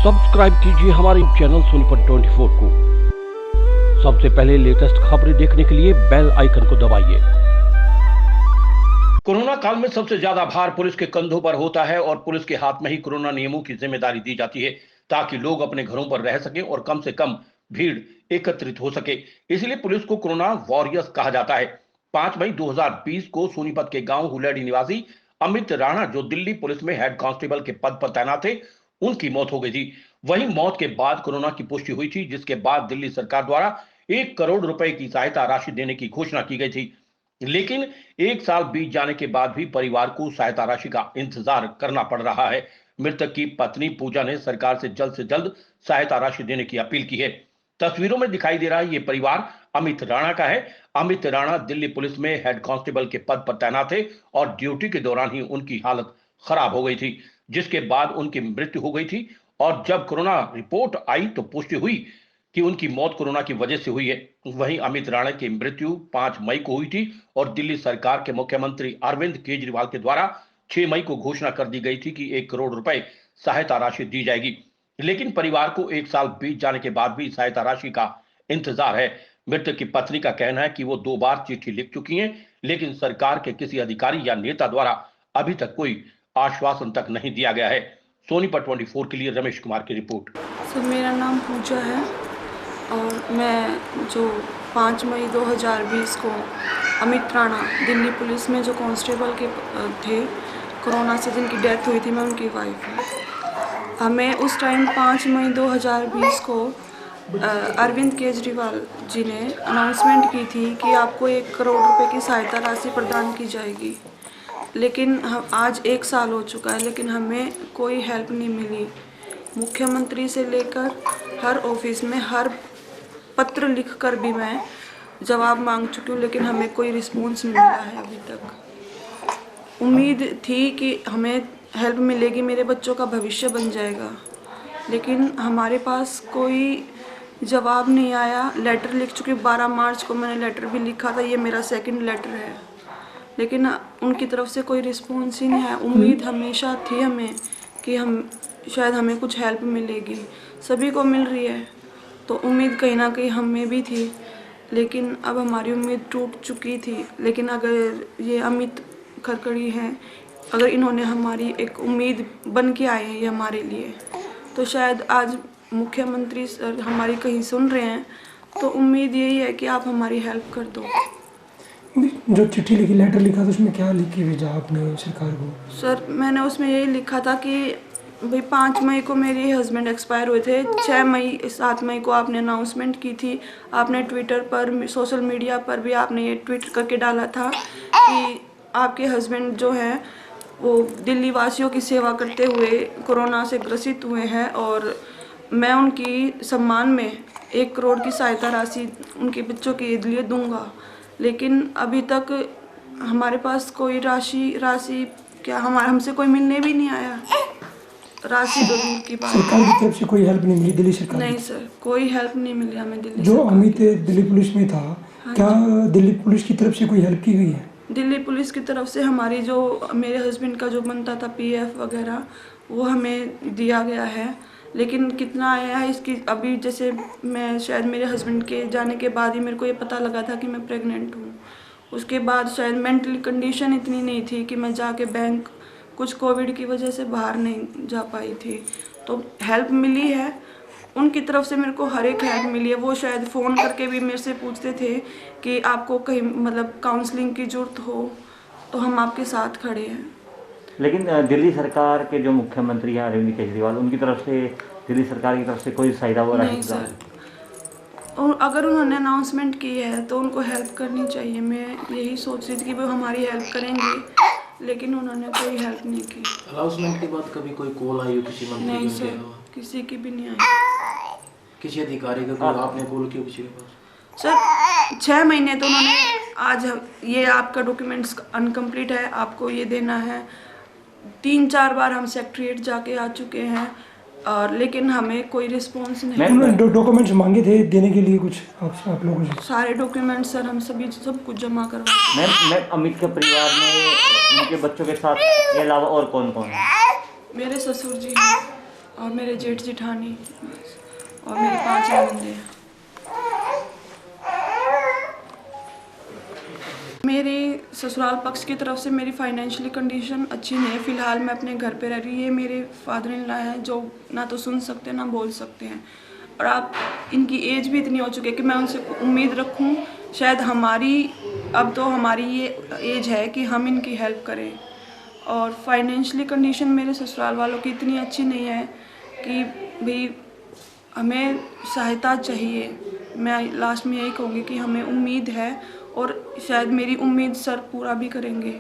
Subscribe कीजिए हमारे channel Sonipat 24 को। सबसे पहले लेटेस्ट खबरें देखने के लिए बेल आइकन को दबाइए। कोरोना काल में सबसे ज्यादा भार पुलिस के कंधों पर होता है और पुलिस के हाथ में ही कोरोना नियमों की जिम्मेदारी दी जाती है ताकि लोग अपने घरों पर रह सकें और कम से कम भीड़ एकत्रित हो सके। इसलिए पुलिस को कोरोना वॉरियर्स कहा जाता है। 5 मई 2020 को सोनीपत के गांव हुलेडी निवासी अमित राणा, जो दिल्ली पुलिस में हेड कांस्टेबल के पद पर तैनात थे, उनकी मौत हो गई थी। वहीं मौत के बाद कोरोना की पुष्टि हुई थी, जिसके बाद दिल्ली सरकार द्वारा 1 करोड़ रुपए की सहायता राशि देने की घोषणा की गई थी। लेकिन 1 साल बीत जाने के बाद भी परिवार को सहायता राशि का इंतजार करना पड़ रहा है। मृतक की पत्नी पूजा ने सरकार से जल्द सहायता राशि देने की अपील की है। तस्वीरों में दिखाई दे रहा है, ये परिवार अमित राणा का है। अमित राणा दिल्ली पुलिस में हेड कांस्टेबल के पद पर तैनात थे और ड्यूटी के दौरान ही उनकी हालत खराब हो गई थी, जिसके बाद उनकी मृत्यु हो गई थी। और जब कोरोना रिपोर्ट आई तो पुष्टि हुई कि उनकी मौत कोरोना की वजह से हुई है। वहीं अमित राणा की मृत्यु 5 मई को हुई थी और दिल्ली सरकार के मुख्यमंत्री अरविंद केजरीवाल के द्वारा 6 मई को घोषणा कर दी गई थी कि 1 करोड़ रुपए सहायता राशि दी जाएगी। लेकिन परिवार को 1 साल बीत जाने के बाद भी सहायता राशि का इंतजार है। मृतक की पत्नी का कहना है कि वो 2 बार चिट्ठी लिख चुकी हैं, लेकिन सरकार के किसी अधिकारी या नेता द्वारा अभी तक कोई आश्वासन तक नहीं दिया गया है। सोनीपत 24 के लिए रमेश कुमार की रिपोर्ट। सर, मेरा नाम पूजा है और मैं जो 5 मई 2020 को अमित राणा दिल्ली पुलिस में जो कांस्टेबल के थे, कोरोना से जिनकी डेथ हुई थी, मैं उनकी वाइफ हूँ। हमें उस टाइम 5 मई 2020 को अरविंद केजरीवाल जी ने अनाउंसमेंट की थी कि आपको 1 करोड़ रुपए की सहायता राशि प्रदान की जाएगी। लेकिन हम आज 1 साल हो चुका है, लेकिन हमें कोई हेल्प नहीं मिली। मुख्यमंत्री से लेकर हर ऑफिस में हर पत्र लिखकर भी मैं जवाब मांग चुकी हूँ, लेकिन हमें कोई रिस्पॉन्स नहीं मिला है अभी तक। उम्मीद थी कि हमें हेल्प मिलेगी, मेरे बच्चों का भविष्य बन जाएगा, लेकिन हमारे पास कोई जवाब नहीं आया। लेटर लिख चुकी, 12 मार्च को मैंने लेटर भी लिखा था, ये मेरा 2nd लेटर है, लेकिन उनकी तरफ से कोई रिस्पॉन्स ही नहीं है। उम्मीद हमेशा थी हमें कि हम शायद हमें कुछ हेल्प मिलेगी, सभी को मिल रही है, तो उम्मीद कहीं ना कहीं हमें भी थी, लेकिन अब हमारी उम्मीद टूट चुकी थी। लेकिन अगर ये अमित खरकड़ी हैं, अगर इन्होंने हमारी एक उम्मीद बन के आए हैं ये हमारे लिए, तो शायद आज मुख्यमंत्री सर हमारी कहीं सुन रहे हैं, तो उम्मीद यही है कि आप हमारी हेल्प कर दो। जो चिट्ठी लिखी, लेटर लिखा, तो उसमें क्या लिख के भेजा आपने सरकार को? सर, मैंने उसमें यही लिखा था कि भाई 5 मई को मेरे हस्बैंड एक्सपायर हुए थे, 6 मई 7 मई को आपने अनाउंसमेंट की थी, आपने ट्विटर पर, सोशल मीडिया पर भी आपने ये ट्वीट करके डाला था कि आपके हस्बैंड जो हैं वो दिल्ली वासियों की सेवा करते हुए कोरोना से ग्रसित हुए हैं और मैं उनकी सम्मान में 1 करोड़ की सहायता राशि उनके बच्चों के लिए दूंगा। लेकिन अभी तक हमारे पास कोई राशि क्या हमसे कोई मिलने भी नहीं आया। राशि तो दूर की बात। सरकार की तरफ से कोई हेल्प नहीं मिली? दिल्ली सरकार? नहीं सर, कोई हेल्प नहीं मिली हमें दिल्ली। जो अमित दिल्ली पुलिस में था, हाँ, क्या दिल्ली पुलिस की तरफ से कोई हेल्प की गई है? दिल्ली पुलिस की तरफ से हमारी जो मेरे हस्बैंड का जो बनता था PF वगैरह, वो हमें दिया गया है, लेकिन कितना आया है इसकी अभी, जैसे मैं शायद मेरे हस्बैंड के जाने के बाद ही मेरे को ये पता लगा था कि मैं प्रेग्नेंट हूँ। उसके बाद शायद मेंटली कंडीशन इतनी नहीं थी कि मैं जाके बैंक, कुछ कोविड की वजह से बाहर नहीं जा पाई थी, तो हेल्प मिली है उनकी तरफ से। मेरे को हर एक हेल्प मिली है। वो शायद फ़ोन करके भी मेरे से पूछते थे कि आपको कहीं मतलब काउंसलिंग की ज़रूरत हो तो हम आपके साथ खड़े हैं। लेकिन दिल्ली सरकार के जो मुख्यमंत्री हैं अरविंद केजरीवाल, उनकी तरफ से, दिल्ली सरकार की तरफ से कोई सहायता हो रही है? नहीं सर, और अगर उन्होंने अनाउंसमेंट की है तो उनको हेल्प करनी चाहिए। मैं यही सोच रही थी कि वो हमारी हेल्प करेंगे, लेकिन उन्होंने कोई हेल्प नहीं की। अनाउंसमेंट के बाद कभी कोई कॉल आई हो किसी मंत्री? नहीं सर, किसी की भी नहीं आई। किसी अधिकारी का कॉल आपने कॉल किया किसी के पास? सर 6 महीने तो उन्होंने, आज ये आपका डॉक्यूमेंट्स अनकम्प्लीट है, आपको ये देना है। 3-4 बार हम सेक्रेटरीट जाके आ चुके हैं और लेकिन हमें कोई रिस्पॉन्स नहीं। डॉक्यूमेंट्स मांगे थे देने के लिए कुछ आप लोगों से? सारे डॉक्यूमेंट्स सर हम सब कुछ जमा करवा। मैम, अमित के परिवार में उनके बच्चों के साथ के अलावा और कौन कौन है? मेरे ससुर जी और मेरे जेठ जेठानी और मेरे 5 ननंदे। मेरे ससुराल पक्ष की तरफ से मेरी फाइनेंशियली कंडीशन अच्छी नहीं है। फ़िलहाल मैं अपने घर पे रह रही हूँ। ये मेरे फादर इन लॉ हैं जो ना तो सुन सकते हैं ना बोल सकते हैं, और आप इनकी एज भी इतनी हो चुकी है कि मैं उनसे उम्मीद रखूँ शायद अब तो हमारी ये एज है कि हम इनकी हेल्प करें। और फाइनेंशियली कंडीशन मेरे ससुराल वालों की इतनी अच्छी नहीं है कि भाई हमें सहायता चाहिए। मैं लास्ट में यही कहूँगी कि हमें उम्मीद है और शायद मेरी उम्मीद सर पूरा भी करेंगे।